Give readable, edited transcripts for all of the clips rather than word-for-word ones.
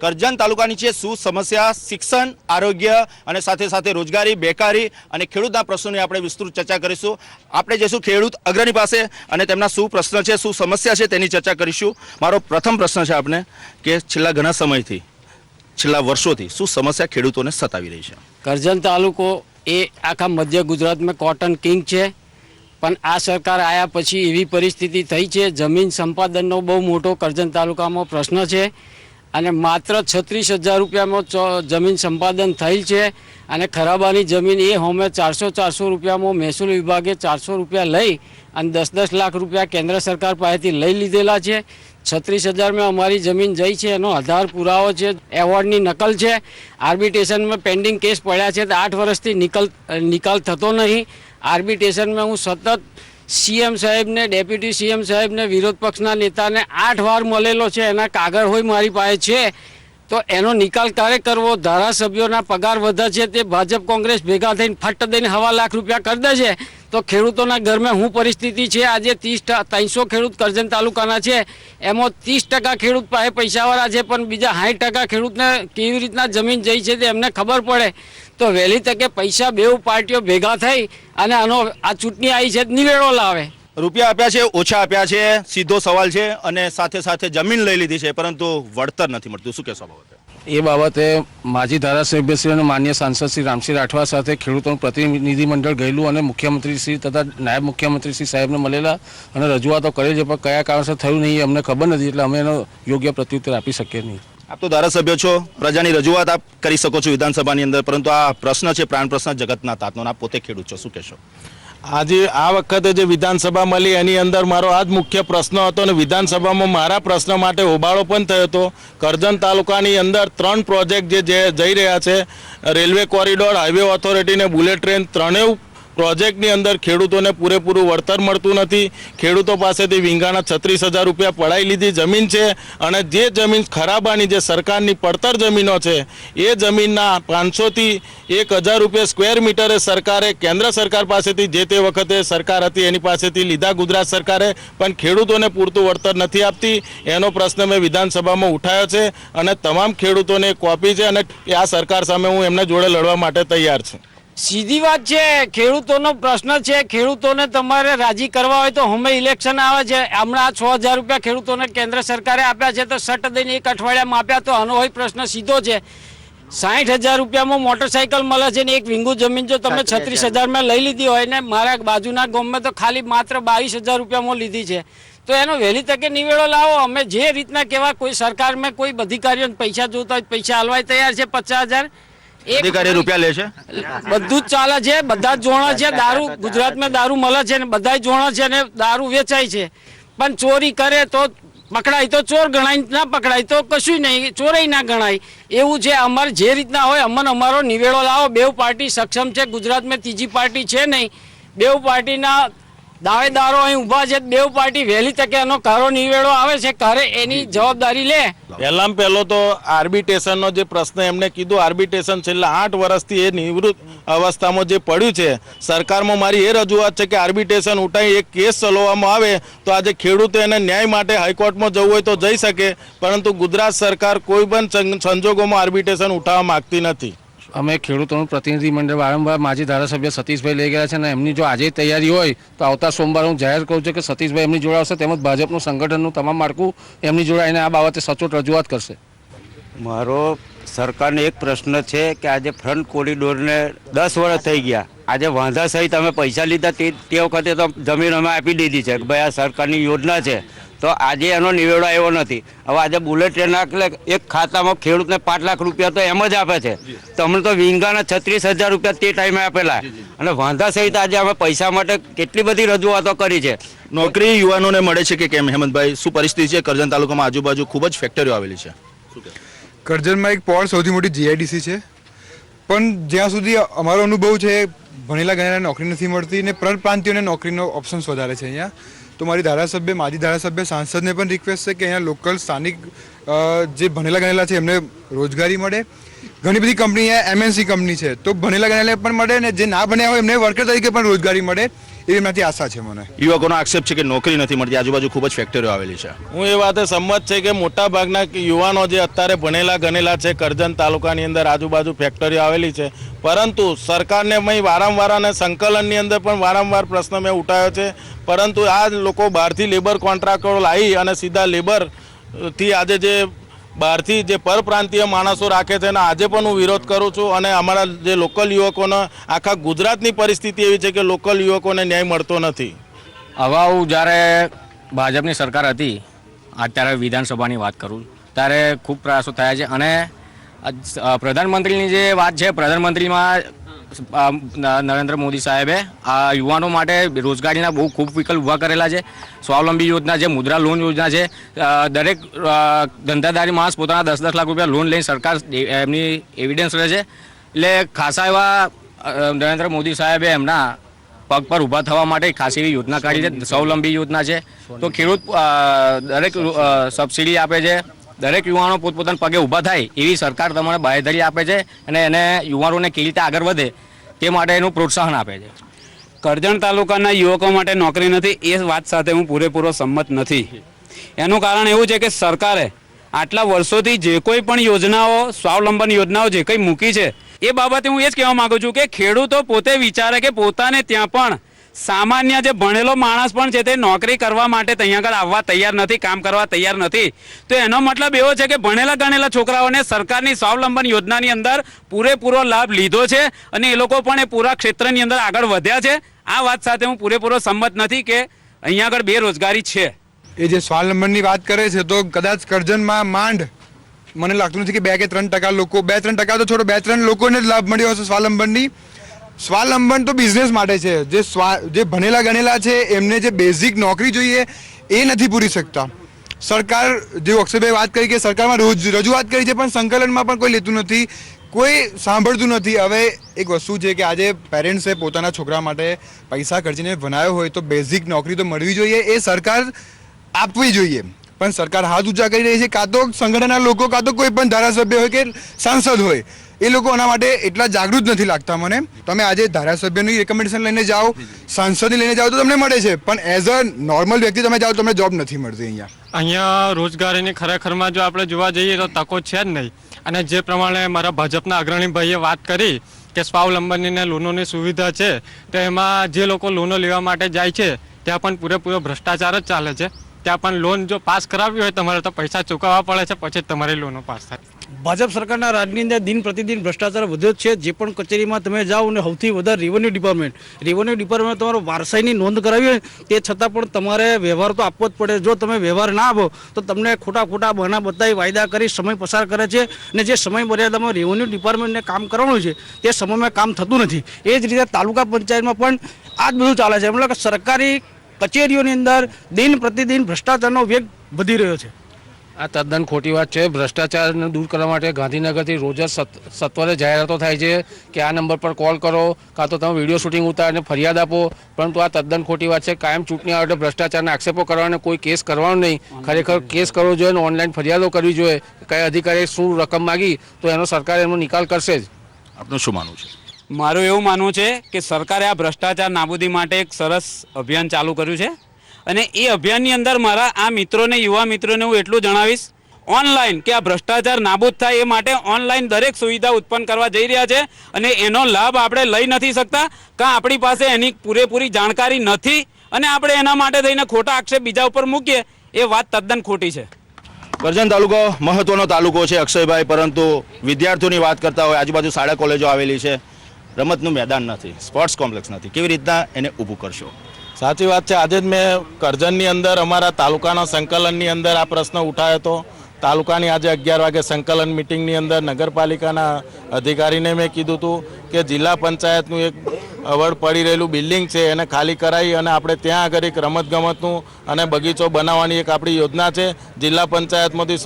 કરજણ તાલુકાની છે શું સમસ્યા, શિક્ષણ, આરોગ્ય અને સાથે સાથે રોજગારી, બેકારી અને ખેડૂતના પ્રશ્નોની આપણે વિસ્તૃત ચર્ચા કરીશું। આપણે જઈશું ખેડૂત અગ્રણી પાસે અને તેમના શું પ્રશ્ન છે, શું સમસ્યા છે તેની ચર્ચા કરીશું। મારો પ્રથમ પ્રશ્ન છે આપને કે છેલ્લા ઘણા સમયથી, છેલ્લા વર્ષોથી શું સમસ્યા ખેડૂતોને સતાવી રહી છે? કરજણ તાલુકો એ આખા મધ્ય ગુજરાતમાં કોટન કિંગ છે, પણ આ સરકાર આવ્યા પછી એવી પરિસ્થિતિ થઈ છે, જમીન સંપાદનનો બહુ મોટો કરજણ તાલુકામાં પ્રશ્ન છે અને માત્ર 36,000 રૂપિયામાં જમીન સંપાદન થયેલ છે અને ખરાબાની જમીન એ હોમે 400 રૂપિયામાં મહેસૂલ વિભાગે 400 રૂપિયા લઈ અને 10 લાખ રૂપિયા કેન્દ્ર સરકાર પાસેથી લઈ લીધેલા છે। 36,000 અમારી જમીન જઈ છે, એનો આધાર પુરાવો છે, એવોર્ડની નકલ છે, આર્બિટ્રેશનમાં પેન્ડિંગ કેસ પડ્યા છે, તો 8 વર્ષથી નિકાલ થતો નહીં। આર્બિટ્રેશનમાં હું સતત સીએમ સાહેબને, ડેપ્યુટી સીએમ સાહેબને, વિરોધ પક્ષના નેતાને 8 વાર મળેલો છે, એના કાગળ હોય મારી પાસે છે, તો એનો નિકાલ ક્યારે કરવો? ધારાસભ્યોના પગાર વધે છે, તે ભાજપ કોંગ્રેસ ભેગા થઈને ફટ દઈને 1.25 લાખ રૂપિયા કરી દે છે, તો ખેડૂતોના ઘરમાં શું પરિસ્થિતિ છે? આજે 300 ખેડૂત કરજણ તાલુકાના છે, એમાં 30% ખેડૂત પાસે પૈસાવાળા છે, પણ બીજા 60% ખેડૂતને કેવી રીતના જમીન જઈ છે તે એમને ખબર પડે। તો વહેલી તકે પૈસા બેઉ પાર્ટીઓ ભેગા થઈ અને આનો આ ચૂંટણી આવી છે નિવેડો લાવે। રૂપિયા આપ્યા છે, ઓછા આપ્યા છે, સીધો સવાલ છે, અને સાથે સાથે જમીન લઈ લીધી છે પરંતુ વળતર નથી મળતું, શું કહેશો બાબતે? એ બાબતે માજી ધારાસભ્યશ્રી અને માન્ય સાંસદ શ્રી રામસિંહ રાઠવા સાથે ખેડૂતોનું પ્રતિનિધિમંડળ ગયેલું અને મુખ્યમંત્રીશ્રી તથા નાયબ મુખ્યમંત્રીશ્રી સાહેબને મળેલા અને રજૂઆતો કરી છે, પણ કયા કારણસર થયું નહીં અમને ખબર નથી, એટલે અમે એનો યોગ્ય પ્રત્યુત્તર આપી શકીએ નહીં। આપ તો ધારાસભ્ય છો, પ્રજાની રજૂઆત આપ કરી શકો છો વિધાનસભાની અંદર, પરંતુ આ પ્રશ્ન છે પ્રાણ પ્રશ્ન જગતના તાતનો, આપ પોતે ખેડૂત છો, શું કહેશો? આજે આ વખતે જે વિધાનસભા મળી એની અંદર મારો આ જ મુખ્ય પ્રશ્ન હતો અને વિધાનસભામાં મારા પ્રશ્ન માટે હોબાળો પણ થયો હતો। કરજણ તાલુકાની અંદર 3 પ્રોજેક્ટ જે જઈ રહ્યા છે, રેલવે કોરિડોર, હાઈવે ઓથોરિટી ને બુલેટ ટ્રેન, ત્રણેય પ્રોજેક્ટની અંદર ખેડૂતોને પૂરેપૂરું વળતર મળતું નથી। ખેડૂતો પાસેથી વીંગાના 36,000 રૂપિયા પડાઈ લીધી જમીન છે અને જે જમીન ખરાબાની જે સરકારની પડતર જમીનો છે એ જમીનના 500 થી 1,000 રૂપિયા સ્ક્વેર મીટરે સરકારે કેન્દ્ર સરકાર પાસેથી જે તે વખતે સરકાર હતી એની પાસેથી લીધા ગુજરાત સરકારે, પણ ખેડૂતોને પૂરતું વળતર નથી આપતી। એનો પ્રશ્ન મેં વિધાનસભામાં ઉઠાવ્યો છે અને તમામ ખેડૂતોને કોપી છે અને આ સરકાર સામે હું એમના જોડે લડવા માટે તૈયાર છું। સીધી વાત છે, ખેડૂતોનો પ્રશ્ન છે, ખેડૂતોને તમારે રાજી કરવા હોય તો હમે ઇલેક્શન આવે છે, હમણાં 6,000 રૂપિયા ખેડૂતોને કેન્દ્ર સરકારે આપ્યા છે, તો સટ દઈને 1 અઠવાડિયામાં આપ્યા, તો આનો હોય પ્રશ્ન સીધો છે। 60,000 રૂપિયામાં મોટરસાઇકલ મળે છે ને 1 વીંગુ જમીન જો તમે 36,000 લઈ લીધી હોય ને મારા બાજુના ગામમાં તો ખાલી માત્ર 22,000 રૂપિયામાં લીધી છે, તો એનો વહેલી તકે નિવેડો લાવો। અમે જે રીતના કહેવા કોઈ સરકારમાં કોઈ અધિકારીઓને પૈસા જોતા હોય પૈસા આલવાય તૈયાર છે, 50,000 અધિકારી રૂપિયા લે છે, બધું જ ચાલે છે, બધા જ જોણા છે, દારૂ ગુજરાતમાં દારૂ મળે છે ને બધા જોણા છે ને દારૂ વેચાય છે, પણ ચોરી કરે તો પકડાય તો ચોર ગણાય, ના પકડાય તો કશું નહીં, ચોરાઈ ના ગણાય, એવું છે। અમારે જે રીતના હોય અમને અમારો નિવેડો લાવો। બેઉ પાર્ટી સક્ષમ છે, ગુજરાતમાં ત્રીજી પાર્ટી છે નહીં, બેઉ પાર્ટીના દાવેદારો અહીં ઊભા છે, બેઉ પાર્ટી વહેલી તકે એનો કારો નિવેડો આવે છે કરે એની જવાબદારી લે। પહેલામાં પહેલો તો આર્બિટ્રેશનનો જે પ્રશ્ન એમને કીધું, આર્બિટ્રેશન છેલ્લા 8 વર્ષથી એ નિવૃત્ત અવસ્થામાં જે પડ્યું છે, સરકારમાં મારી એ રજૂઆત છે કે આર્બિટ્રેશન ઉઠાવી એક કેસ ચલાવવામાં આવે તો આજે ખેડૂતો એને ન્યાય માટે હાઈકોર્ટમાં જવું હોય તો જઈ શકે, પરંતુ ગુજરાત સરકાર કોઈ પણ સંજોગોમાં આર્બિટ્રેશન ઉઠાવવા માગતી નથી। અમે ખેડૂતોનું પ્રતિનિધિમંડળ વારંવાર માજી ધારાસભ્ય સતીશભાઈ લઈ ગયા છે અને એમની જો આજે તૈયારી હોય તો આવતા સોમવારે હું જાહેર કરું છું કે સતીશભાઈ એમની જોડે આવશે, તેમજ ભાજપનું સંગઠનનું તમામ માળખું એમની જોડે આવીને આ બાબતે સચોટ રજૂઆત કરશે। મારો સરકારને એક પ્રશ્ન છે કે આજે ફ્રન્ટ કોરિડોરને 10 વર્ષ થઈ ગયા, આજે વાંધા સહિત અમે પૈસા લીધા તે વખતે તો જમીન અમે આપી દીધી છે કે ભાઈ આ સરકારની યોજના છે, તો આજે એનો નિવેડો આવ્યો નથી। હવે આજે બુલેટ ટ્રેન એટલે એક ખાતામાં ખેડૂતને 5 લાખ રૂપિયા તો એમ જ આપે છે, તો અમને તો વીંગાના 36,000 રૂપિયા તે ટાઈમે આપેલા અને વાંધા સહિત આજે અમે પૈસા માટે કેટલી બધી રજૂઆતો કરી છે। નોકરી યુવાનોને મળે છે કે કેમ? હેમંતભાઈ, શું પરિસ્થિતિ છે કરજણ તાલુકામાં? આજુબાજુ ખૂબ જ ફેક્ટરીઓ આવેલી છે, કરજણમાં એક પોળ સૌથી મોટી જીઆઈડીસી છે, પણ જ્યાં સુધી અમારો અનુભવ છે ભણેલા ગણેલા નોકરી નથી મળતી ને પરપ્રાંતિયોને નોકરીનો ઓપ્શન્સ વધારે છે અહીંયા। તો મારી ધારાસભ્ય, માજી ધારાસભ્ય સાંસદને પણ રિક્વેસ્ટ છે કે અહીંયા લોકલ સ્થાનિક જે ભણેલા ગણેલા છે એમને રોજગારી મળે। ઘણી બધી કંપની એમએનસી કંપની છે, તો ભણેલા ગણેલા પણ મળે ને જે ના ભણ્યા હોય એમને વર્કર તરીકે પણ રોજગારી મળે। એવી એમનાથી આશા છે મને. યુવકોનો આક્ષેપ છે કે નોકરી નથી મળતી, આજુબાજુ ખૂબ જ ફેક્ટરીઓ આવેલી છે. હું એ વાતે સંમત છે કે મોટા ભાગના યુવાનો જે અત્યારે ભણેલા ગણેલા છે કરજણ તાલુકાની અંદર આજુબાજુ ફેક્ટરીઓ આવેલી છે, પરંતુ સરકારને મેં વારંવાર અને સંકલનની અંદર પણ વારંવાર પ્રશ્ન મેં ઉઠાવ્યો છે, પરંતુ આ લોકો બહારથી લેબર કોન્ટ્રાક્ટરો લાવી અને સીધા લેબરથી આજે જે બહારથી જે પરપ્રાંતીય માણસો રાખે છે અને આજે પણ હું વિરોધ કરું છું. અને અમારા જે લોકલ યુવકોને આખા ગુજરાતની પરિસ્થિતિ એવી છે કે લોકલ યુવકોને ન્યાય મળતો નથી. અગાઉ જ્યારે ભાજપની સરકાર હતી, અત્યારે વિધાનસભાની વાત કરું, ત્યારે ખૂબ પ્રયાસો થયા છે. અને પ્રધાનમંત્રીની જે વાત છે, પ્રધાનમંત્રીમાં નરેન્દ્ર મોદી સાહેબે આ યુવાનો માટે રોજગારીના બહુ ખૂબ વિકલ્પ ઊભા કરેલા છે. સ્વાવલંબી યોજના છે, મુદ્રા લોન યોજના છે. દરેક ધંધાદારી માણસ પોતાના 10-10 લાખ રૂપિયા લોન લઈને સરકાર એમની એવિડન્સ રહે છે. એટલે ખાસા એવા નરેન્દ્ર મોદી સાહેબે એમના પગ પર ઊભા થવા માટે ખાસી એવી યોજના કાઢી છે. સ્વાવલંબી યોજના છે, તો ખેડૂત દરેક સબસિડી આપે છે. દરેક યુવાનો પોતપોતાના પગે ઊભા થાય એવી સરકાર તમને બાંહેધરી આપે છે અને એને યુવાનોને કેવી રીતે આગળ વધે તે માટે એનું પ્રોત્સાહન આપે છે. કરજણ તાલુકાના યુવકો માટે નોકરી નથી એ વાત સાથે હું પૂરેપૂરો સંમત નથી. એનું કારણ એવું છે કે સરકારે આટલા વર્ષોથી જે કોઈ પણ યોજનાઓ, સ્વાવલંબન યોજનાઓ જે કંઈ મૂકી છે એ બાબતે હું એ જ કહેવા માંગુ છું કે ખેડૂતો પોતે વિચારે કે પોતાને ત્યાં પણ સામાન્ય જે ભણેલો માણસ પણ છે તે નોકરી કરવા માટે ત્યાં આગળ આવવા તૈયાર નથી, કામ કરવા તૈયાર નથી. તો એનો મતલબ એવો છે કે ભણેલા ગણેલા છોકરાઓને સરકારની સ્વાવલંબન યોજનાની અંદર પૂરેપૂરો લાભ લીધો છે અને એ લોકો પણ એ પૂરા ક્ષેત્રની અંદર આગળ વધ્યા છે. આ વાત સાથે હું પૂરેપૂરો સંમત નથી કે અહીંયા આગળ બેરોજગારી છે. એ જે સ્વાવલંબનની વાત કરે છે તો કદાચ કરજણમાં માંડ મને લાગતું નથી કે 2 કે 3% લોકો, 2-3% તો છોડો, 2-3 લોકોને જ લાભ મળ્યો હશે સ્વાવલંબનની. સ્વાવલંબન તો બિઝનેસ માટે છે. જે ભણેલા ગણેલા છે એમને જે બેઝિક નોકરી જોઈએ એ નથી પૂરી શકતા. સરકાર, જે અક્ષયભાઈ વાત કરી કે સરકારમાં રજૂઆત કરી છે પણ સંકલનમાં પણ કોઈ લેતું નથી, કોઈ સાંભળતું નથી. હવે એક વસ્તુ છે કે આજે પેરેન્ટ્સે પોતાના છોકરા માટે પૈસા ખર્ચીને ભણાવ્યો હોય તો બેઝિક નોકરી તો મળવી જોઈએ, એ સરકાર આપવી જોઈએ. પણ સરકાર હાથ ઊંચા કરી રહી છે, કાં તો સંગઠનના લોકો, કાં તો કોઈ પણ ધારાસભ્ય હોય કે સાંસદ હોય, એ લોકો આના માટે એટલા જાગૃત નથી લાગતા મને. તમે આજે ધારાસભ્યની રેકમેન્ડેશન લઈને જાઓ, સાંસદની લઈને જાઓ તો તમને મળે છે, પણ એઝ અ નોર્મલ વ્યક્તિ તમે જાઓ તમને જોબ નથી મળતી. અહીંયા રોજગારીની ખરેખરમાં જો આપણે જોવા જઈએ તો તકો છે જ નહીં. અને જે પ્રમાણે મારા ભાજપના અગ્રણી ભાઈએ વાત કરી કે સ્વાવલંબનની લોનોની સુવિધા છે, તો એમાં જે લોકો લોનો લેવા માટે જાય છે ત્યાં પણ પૂરેપૂરો ભ્રષ્ટાચાર જ ચાલે છે. ત્યાં પણ લોન જો પાસ કરાવવી હોય તમારે તો પૈસા ચૂકવવા પડે છે, પછી જ તમારી લોનો પાસ થાય. ભાજપ સરકારના રાજની અંદર દિન પ્રતિદિન ભ્રષ્ટાચાર વધ્યો જ છે. જે પણ કચેરીમાં તમે જાઓ અને સૌથી વધારે રેવન્યુ ડિપાર્ટમેન્ટ તમારો વારસાઈની નોંધ કરાવી હોય તે છતાં પણ તમારે વ્યવહાર તો આપવો જ પડે. જો તમે વ્યવહાર ના આપો તો તમને ખોટા બહાના બતાવી વાયદા કરી સમય પસાર કરે છે અને જે સમય મર્યાદામાં રેવન્યુ ડિપાર્ટમેન્ટને કામ કરવાનું છે તે સમયમાં કામ થતું નથી. એ જ રીતે તાલુકા પંચાયતમાં પણ આ જ બધું ચાલે છે. મતલબ કે સરકારી કચેરીઓની અંદર દિન પ્રતિદિન ભ્રષ્ટાચારનો વેગ વધી રહ્યો છે. આ તદ્દન ખોટી વાત છે. ભ્રષ્ટાચારને દૂર કરવા માટે ગાંધીનગરથી રોજ જ સત્વરે જાહેરાતો થાય છે કે આ નંબર પર કોલ કરો, કાં તો તમે વિડીયો શૂટિંગ ઉતારીને ફરિયાદ આપો, પરંતુ આ તદ્દન ખોટી વાત છે. કાયમ ચૂંટણી આવે એટલે ભ્રષ્ટાચારના આક્ષેપો કરવાને કોઈ કેસ કરવાનો નહીં. ખરેખર કેસ કરવો જોઈએ અને ઓનલાઈન ફરિયાદો કરવી જોઈએ. કયા અધિકારીએ શું રકમ માગી તો એનો સરકાર એનો નિકાલ કરશે જ. આપનું શું માનવું છે? મારું એવું માનવું છે કે સરકારે આ ભ્રષ્ટાચાર નાબૂદી માટે એક સરસ અભિયાન ચાલુ કર્યું છે અને એ અભિયાનની અંદર મારા આ મિત્રોને, યુવા મિત્રોને હું એટલું જણાવીશ ઓનલાઈન કે આ ભ્રષ્ટાચાર નાબૂદ થાય એ માટે ઓનલાઈન દરેક સુવિધા ઉત્પન્ન કરવા જઈ રહ્યા છે અને એનો લાભ આપણે લઈ નથી શકતા, કાં આપણી પાસે એની પૂરેપૂરી જાણકારી નથી અને આપણે એના માટે થઈને ખોટા આક્ષેપ બીજા ઉપર મૂકીએ એ વાત તદ્દન ખોટી છે. કરજણ તાલુકો મહત્વનો તાલુકો છે અક્ષયભાઈ, પરંતુ વિદ્યાર્થીઓની વાત કરતા હોય આજુબાજુ શાળા કોલેજો આવેલી છે, રમતનું મેદાન નથી, સ્પોર્ટ્સ કોમ્પ્લેક્સ નથી. કેવી રીતના એને ઊભું કરશો? સાચી વાત છે. આજે જ મેં કરજણની અંદર અમારા તાલુકાના સંકલનની અંદર આ પ્રશ્ન ઉઠાવ્યો હતો. તાલુકાની આજે 11 વાગે સંકલન મિટિંગની અંદર નગરપાલિકાના અધિકારીને મેં કીધું હતું કે જિલ્લા પંચાયતનું એક અવળ પડી રહેલું બિલ્ડિંગ છે એને ખાલી કરાવી અને આપણે ત્યાં આગળ એક રમતગમતનું અને બગીચો બનાવવાની એક આપણી યોજના છે. જિલ્લા પંચાયતમાંથી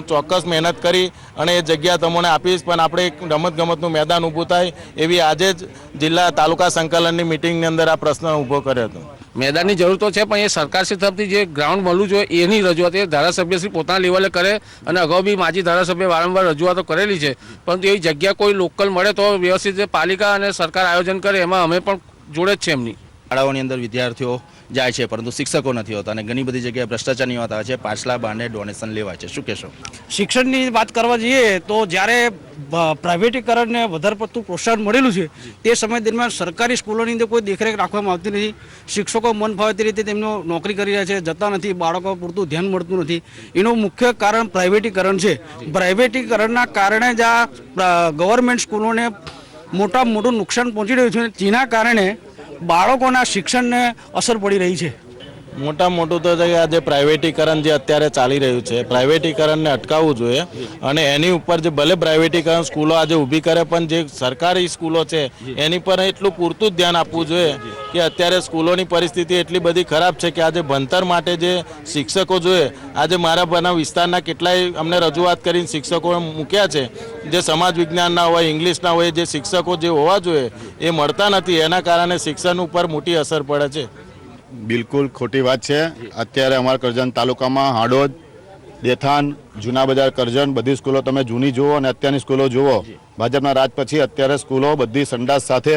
ચોક્કસ મહેનત કરી અને એ જગ્યા તમને આપીશ, પણ આપણે એક રમતગમતનું મેદાન ઊભું થાય એવી આજે જ જિલ્લા તાલુકા સંકલનની મિટિંગની અંદર આ પ્રશ્ન ઊભો કર્યો હતો. મેદાનની જરૂર તો છે, પણ એ સરકારશ્રી તરફથી જે ગ્રાઉન્ડ મળવું જોઈએ એની રજૂઆત એ ધારાસભ્યશ્રી પોતાના લેવલે કરે. અને અગાઉ બી માજી ધારાસભ્ય વારંવાર રજૂઆતો કરેલી છે, પરંતુ એવી જગ્યા કોઈ લોકલ મળે તો વ્યવસ્થિત રીતે પાલિકા અને સરકાર આયોજન કરે, એમાં અમે પણ જોડે જ છે એમની. શાળાઓની અંદર વિદ્યાર્થીઓ જાય છે પરંતુ શિક્ષકો નથી હોતા અને ઘણી બધી જગ્યાએ ભ્રષ્ટાચારની વાત આવે છે, પાછલા બહાને ડોનેશન લેવાય છે, શું કહેશો? શિક્ષણની વાત કરવા જઈએ તો જ્યારે પ્રાઇવેટીકરણને વધારે પડતું પ્રોત્સાહન મળેલું છે તે સમય દરમિયાન સરકારી સ્કૂલોની અંદર કોઈ દેખરેખ રાખવામાં આવતી નથી. શિક્ષકો મન ફાવે તે રીતે તેમનો નોકરી કરી રહ્યા છે, જતા નથી, બાળકો પૂરતું ધ્યાન મળતું નથી. એનું મુખ્ય કારણ પ્રાઇવેટીકરણ છે. પ્રાઇવેટીકરણના કારણે જ આ ગવર્મેન્ટ સ્કૂલોને મોટામાં મોટું નુકસાન પહોંચી રહ્યું છે, જેના કારણે બાળકોના શિક્ષણને અસર પડી રહી છે. મોટા મોટું તો છે કે આજે પ્રાઇવેટીકરણ જે અત્યારે ચાલી રહ્યું છે, પ્રાઇવેટીકરણને અટકાવવું જોઈએ અને એની ઉપર જે ભલે પ્રાઇવેટીકરણ સ્કૂલો આજે ઊભી કરે પણ જે સરકારી સ્કૂલો છે એની પર એટલું પૂરતું જ ધ્યાન આપવું જોઈએ કે અત્યારે સ્કૂલોની પરિસ્થિતિ એટલી બધી ખરાબ છે કે આજે ભણતર માટે જે શિક્ષકો જોઈએ, આજે મારા બના વિસ્તારના કેટલાય અમને રજૂઆત કરીને શિક્ષકો મૂક્યા છે, જે સમાજ વિજ્ઞાનના હોય, ઇંગ્લિશના હોય, જે શિક્ષકો જે હોવા જોઈએ એ મળતા નથી. એના કારણે શિક્ષણ ઉપર મોટી અસર પડે છે. બિલકુલ ખોટી વાત છે. અત્યારે અમારા કરજણ તાલુકામાં હાડોદ, દેથાન, જૂના બજાર, કરજણ બધી સ્કૂલો તમે જૂની જુઓ અને અત્યારની સ્કૂલો જુઓ, ભાજપના રાજ પછી અત્યારે સ્કૂલો બધી સંડાસ સાથે,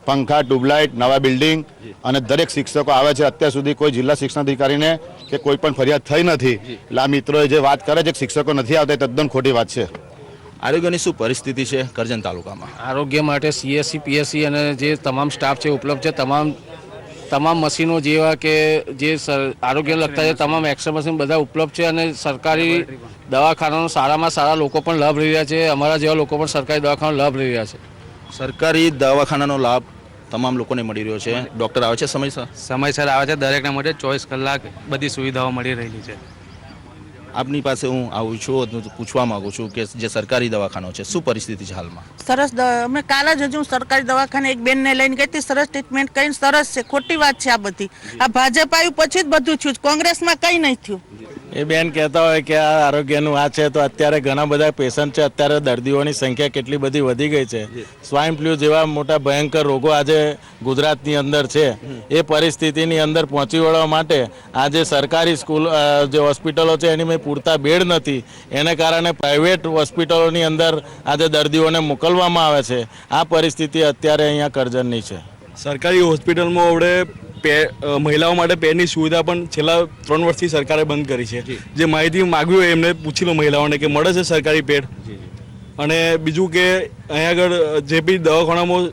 પંખા, ટ્યુબલાઇટ, નવા બિલ્ડિંગ અને દરેક શિક્ષકો આવે છે. અત્યાર સુધી કોઈ જિલ્લા શિક્ષણાધિકારીને કે કોઈ પણ ફરિયાદ થઈ નથી. એટલે આ મિત્રોએ જે વાત કરે છે કે શિક્ષકો નથી આવતા એ તદ્દન ખોટી વાત છે. આરોગ્યની શું પરિસ્થિતિ છે કરજણ તાલુકામાં? આરોગ્ય માટે CSC, PSC અને જે તમામ સ્ટાફ છે ઉપલબ્ધ છે. તમામ મશીનો જેવા કે જે આરોગ્ય લગતા છે તમામ એક્સરે મશીન બધા ઉપલબ્ધ છે અને સરકારી દવાખાનાનો સારામાં સારા લોકો પણ લાભ લઈ રહ્યા છે. અમારા જેવા લોકો પણ સરકારી દવાખાનાનો લાભ લઈ રહ્યા છે. સરકારી દવાખાનાનો લાભ તમામ લોકોને મળી રહ્યો છે. ડૉક્ટર આવે છે સમયસર? સમયસર આવે છે, દરેકને માટે 24 કલાક બધી સુવિધાઓ મળી રહેલી છે. આપની પાસે હું આવું છું, પૂછવા માંગુ છું કે જે સરકારી દવાખાનો છે શું પરિસ્થિતિ છે હાલમાં? સરસ. અમે કાલ જ હજુ સરકારી દવાખાને એક બેનને લઈને ગઈ હતી, સરસ ટ્રીટમેન્ટ કરીને સરસ છે. ખોટી વાત છે આ બધી. આ ભાજપ આવ્યું પછી જ બધું થયું, કોંગ્રેસમાં કંઈ નહીં થયું. એ બેન કહેતા હોય કે આ આરોગ્યનું આ છે તો અત્યારે ઘણા બધા પેશન્ટ છે. અત્યારે દર્દીઓની સંખ્યા કેટલી બધી વધી ગઈ છે. સ્વાઇન ફ્લૂ જેવા મોટા ભયંકર રોગો આજે ગુજરાતની અંદર છે. એ પરિસ્થિતિની અંદર પહોંચી વળવા માટે આજે સરકારી સ્કૂલ જે હોસ્પિટલો છે એની પૂરતા બેડ નથી. એને કારણે પ્રાઇવેટ હોસ્પિટલોની અંદર આજે દર્દીઓને મોકલવામાં આવે છે. આ પરિસ્થિતિ અત્યારે અહીંયા કરજણની છે. સરકારી હોસ્પિટલમાં હવે મહિલાઓ માટે પેડની સુવિધા પણ છેલ્લા 3 વર્ષથી સરકારે બંધ કરી છે. જે માહિતી માગવી હોય એમને પૂછી લો મહિલાઓને કે મળે છે સરકારી પેડ. અને બીજું કે અહીંયા આગળ જે બી દવાખાનામાં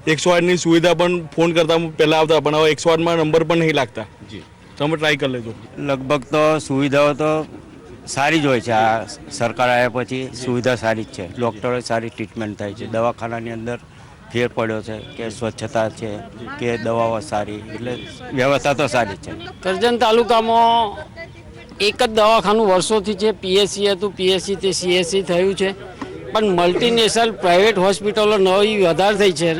108ની સુવિધા પણ ફોન કરતા પહેલાં આવતા, પણ હવે 108માં નંબર પણ નહીં લાગતા. તમે ટ્રાય કરી લેજો. લગભગ તો સુવિધાઓ તો સારી જ હોય છે. આ સરકાર આવ્યા પછી સુવિધા સારી જ છે. ડૉક્ટરો સારી ટ્રીટમેન્ટ થાય છે. દવાખાનાની અંદર ફેર પડ્યો છે કે સ્વચ્છતા છે કે દવાઓ સારી, એટલે વ્યવસ્થા તો સારી છે. કરજણ તાલુકામાં એક જ દવાખાનું વર્ષોથી છે, PSC હતું, PSC તે CSC થયું છે, પણ મલ્ટીનેશનલ પ્રાઇવેટ હોસ્પિટલો નવી વધારે થઈ છે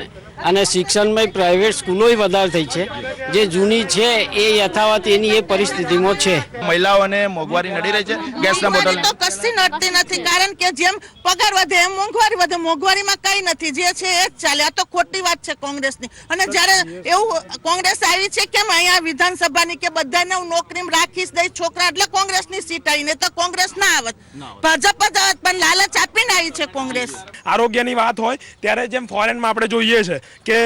અને શિક્ષણમાં પ્રાઇવેટ સ્કૂલો વધારે થઈ છે. જે જૂની છે એ યથાવત એની એ પરિસ્થિતિમાં છે. મહિલાઓને મોંઘવારી નડી રહી છે ગેસના બોટલ તો કશી નડતી નથી, કારણ કે જેમ પગાર વધે એમ મોંઘવારી વધે. મોંઘવારીમાં કઈ નથી, જે છે એ જ ચાલે. આ તો ખોટી વાત છે કોંગ્રેસની. અને જ્યારે એવું કોંગ્રેસ આવી છે કેમ અહીંયા વિધાનસભાની કે બધાને હું નોકરીમાં રાખીશ દઈ છોકરા, એટલે કોંગ્રેસની સીટ આવી, ને તો કોંગ્રેસ ના આવત, ભાજપ જ આવત. પણ લાલચ આપીને આવી છે કોંગ્રેસ. આરોગ્યની વાત હોય ત્યારે જેમ ફોરેનમાં આપણે જોઈએ છે કે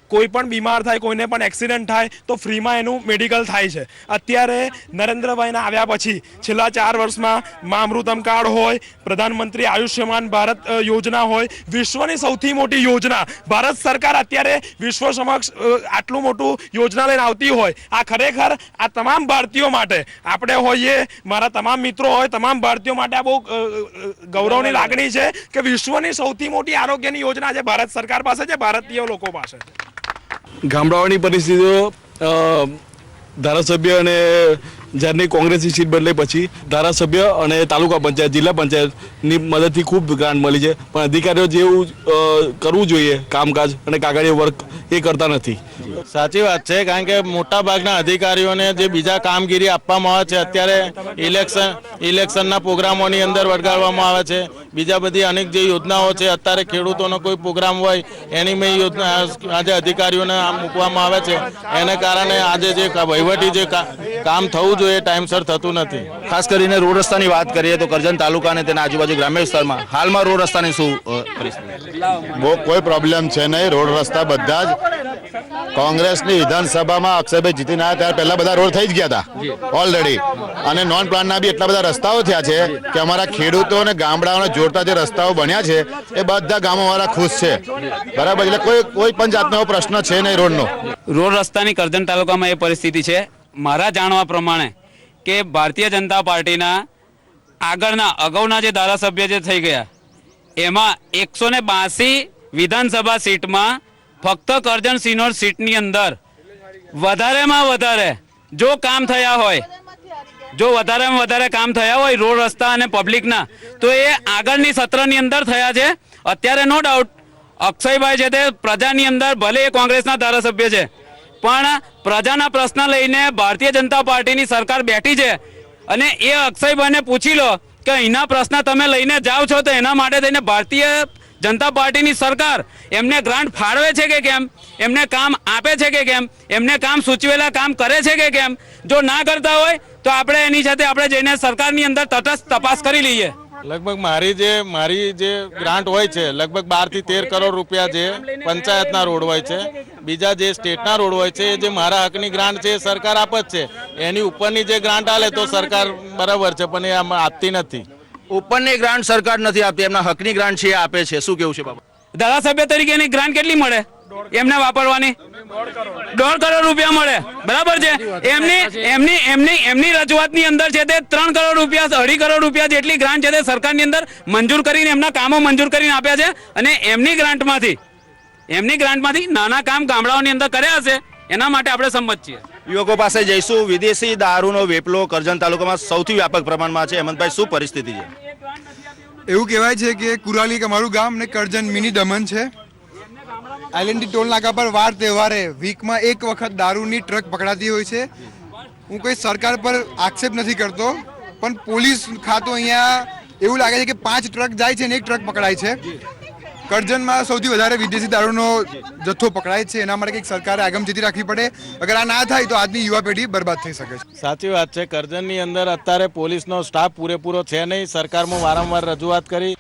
કોઈ પણ બીમાર થાય, કોઈને પણ એક્સિડન્ટ થાય તો ફ્રીમાં એનું મેડિકલ થાય છે. અત્યારે નરેન્દ્રભાઈના આવ્યા પછી છેલ્લા 4 વર્ષમાં મા અમૃતમ કાર્ડ હોય, પ્રધાનમંત્રી આયુષ્યમાન ભારત યોજના હોય, વિશ્વની સૌથી મોટી યોજના ભારત સરકાર અત્યારે વિશ્વ સમક્ષ આટલું મોટું યોજના લઈને આવતી હોય, આ ખરેખર આ તમામ ભારતીયો માટે, આપણે હોઈએ, મારા તમામ મિત્રો હોય, તમામ ભારતીયો માટે આ બહુ ગૌરવની લાગણી છે કે વિશ્વની સૌથી મોટી આરોગ્યની યોજના આજે ભારત સરકાર પાસે છે, ભારતીય લોકો પાસે છે. ગામડાઓની પરિસ્થિતિઓ ધારાસભ્ય અને જ્યારની કોંગ્રેસની સીટ બદલાઈ પછી ધારાસભ્ય અને તાલુકા પંચાયત, જિલ્લા પંચાયતની મદદથી ખૂબ ગ્રાન્ટ મળી છે, પણ અધિકારીઓ જેવું કરવું જોઈએ કામકાજ અને કાગળિયો વર્ક એ કરતા નથી. સાચી વાત છે, કારણ કે મોટા ભાગના અધિકારીઓને જે બીજા કામગીરી આપવામાં આવે છે, અત્યારે ઇલેક્શનના પ્રોગ્રામોની અંદર વળગાડવામાં આવે છે. બીજા બધી અનેક જે યોજનાઓ છે, અત્યારે ખેડૂતોનો કોઈ પ્રોગ્રામ હોય એની મેં યોજના આજે અધિકારીઓને મૂકવામાં આવે છે. એને કારણે આજે જે વહીવટી જે કામ થવું જોઈએ ટાઈમસર થતું નથી. ખાસ કરીને રોડ રસ્તાની વાત કરીએ તો કરજણ તાલુકા અને તેના આજુબાજુ ગ્રામ્ય વિસ્તારમાં હાલમાં રોડ રસ્તાની શું પરિસ્થિતિ? બહુ કોઈ પ્રોબ્લેમ છે નહીં. રોડ રસ્તા બધા જ કોંગ્રેસની વિધાનસભામાં અક્ષયભાઈ જીતીને આવ્યા ત્યારે પહેલા બધા રોડ થઈ જ ગયા હતા ઓલરેડી, અને નોન પ્લાનના બી એટલા બધા રસ્તાઓ થયા છે કે અમારા ખેડૂતો અને ગામડાઓને જોડતા જે રસ્તાઓ બન્યા છે એ બધા ગામોવાળા ખુશ છે, બરાબર. એટલે કોઈ પણ જાતનો એવો પ્રશ્ન છે નહીં રોડનો. રોડ રસ્તાની કરજણ તાલુકામાં એ પરિસ્થિતિ છે મારા જાણવા પ્રમાણે કે ભારતીય જનતા પાર્ટીના અગાઉના જે ધારાસભ્ય જે થઈ ગયા એમાં 182 વિધાનસભા સીટમાં ફક્ત કરજણ સિનોર સીટની અંદર વધારેમાં વધારે જો કામ થયા હોય, જો વધારેમાં વધારે કામ થયા હોય રોડ રસ્તા અને પબ્લિકના, તો એ આગળની સત્રની અંદર થયા છે. અત્યારે નો ડાઉટ અક્ષયભાઈ છે તે પ્રજાની અંદર ભલે એ કોંગ્રેસના ધારાસભ્ય છે પણ પ્રજાના પ્રશ્ન લઈને ભારતીય જનતા પાર્ટીની સરકાર બેઠી છે અને એ અક્ષયભાઈને પૂછી લો કે અહીંના પ્રશ્ન તમે લઈને જાઓ છો તો એના માટે થઈને ભારતીય જનતા પાર્ટીની સરકાર એમને ગ્રાન્ટ ફાળવે છે કે કેમ, એમને કામ આપે છે કે કેમ, એમને કામ સૂચવેલા કામ કરે છે કે કેમ. જો ના કરતા હોય તો આપણે એની સાથે આપણે જઈને સરકારની અંદર તટસ્થ તપાસ કરી લઈએ. લગભગ મારી જે ગ્રાન્ટ હોય છે લગભગ 12 થી 13 કરોડ રૂપિયા જે પંચાયતના રોડ હોય છે, બીજા જે સ્ટેટના રોડ હોય છે જે મારા હકની ગ્રાન્ટ છે એ સરકાર આપે જ છે. એની ઉપરની જે ગ્રાન્ટ આલે તો સરકાર બરાબર છે પણ એ આપતી નથી. ઉપરની ગ્રાન્ટ સરકાર નથી આપતી, એમના હકની ગ્રાન્ટ છે એ આપે છે. શું કેવું છે બાબા? ધારાસભ્ય તરીકે એની ગ્રાન્ટ કેટલી મળે એમને વાપરવાની? 1.5 કરોડ રૂપિયા મળે, બરાબર છે. એમની રજૂઆતની અંદર છે તે 3 કરોડ રૂપિયા 2.5 કરોડ રૂપિયા જેટલી ગ્રાન્ટ છે તે સરકારની અંદર મંજૂર કરીને એમના કામો મંજૂર કરીને આપ્યા છે અને એમની ગ્રાન્ટમાંથી નાના કામ ગામડાઓની અંદર કર્યા હશે, એના માટે આપણે સંમત છીએ. યુવકો પાસે જઈશું. વિદેશી દારૂનો વેપલો કરજણ તાલુકામાં સૌથી વ્યાપક પ્રમાણમાં છે. હેમંતભાઈ, શું પરિસ્થિતિ છે? એવું કહેવાય છે કે કુરાલી અમારું ગામ ને કરજણ મિની દમન છે. આઈલેન્ડી ટોલ નાકા પર વાર તહેવારે વીકમાં એક વખત દારૂની ટ્રક પકડાતી હોય છે. હું કોઈ સરકાર પર આક્ષેપ નથી કરતો પણ પોલીસ ખાતું અહીંયા એવું લાગે છે કે 5 ટ્રક જાય છે અને 1 ટ્રક પકડાય છે. કરજણમાં સૌથી વધારે વિદેશી દારૂનો જથ્થો પકડાય છે. એના માટે કંઈક સરકારે આગમચેતી રાખવી પડે. અગર આ ના થાય તો આજની યુવા પેઢી બરબાદ થઈ શકે છે. સાચી વાત છે. કરજણની અંદર અત્યારે પોલીસનો સ્ટાફ પૂરેપૂરો છે નહીં. સરકારમાં વારંવાર રજૂઆત કરી